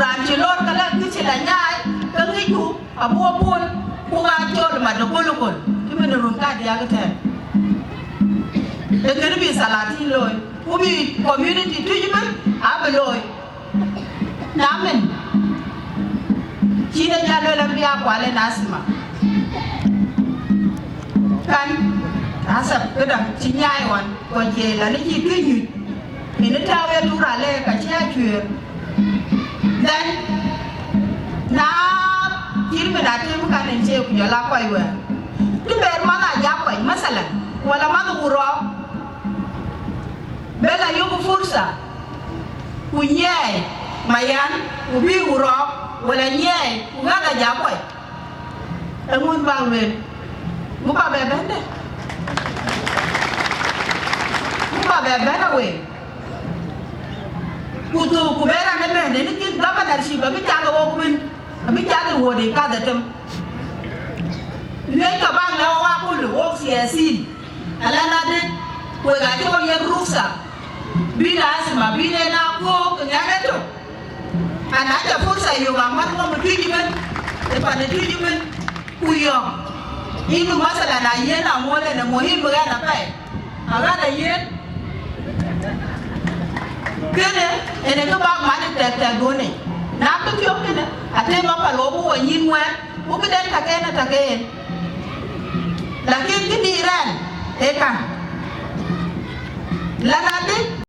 ranchi lor kala kichi la nyai kangi ku abu pun kunga chol ma do kolokol kimen rum ka dia gate de ngene bi salati loy ubi community tujiman abaloy namen chine jalo la biya kwale nasima kan asap kedam chinyai wan ko je la ni ji tuju ini tawe turale ka chia chue then na kirme da te muka ne je ku la kwai wa tu ber mana ja kwai masalan wala mana uro bela yugo fursa kunye mayan ubi uro wala nye ngada ja kwai engun bangwe muka bebende muka bebende we kutu kubera ne bende ni kin gaba da shi ba bi jaga wo kun bi jaga wo de ka da tam ne ka ba na wa kullu wo siyasi ala na de ko ga to ye rusa bi da asma bi ne na ko nya ne to ana ta fursa yo ga mar ko mutu jiben e pa ne tu jiben ku yo inu masala na yena mole ne muhimu ga na pai aga da yen kene ene ko ba ma de te gone na ko tiyo kene ate ma pa lo bo yin wa bu ke den ta ke lakin ki diran e kan la na de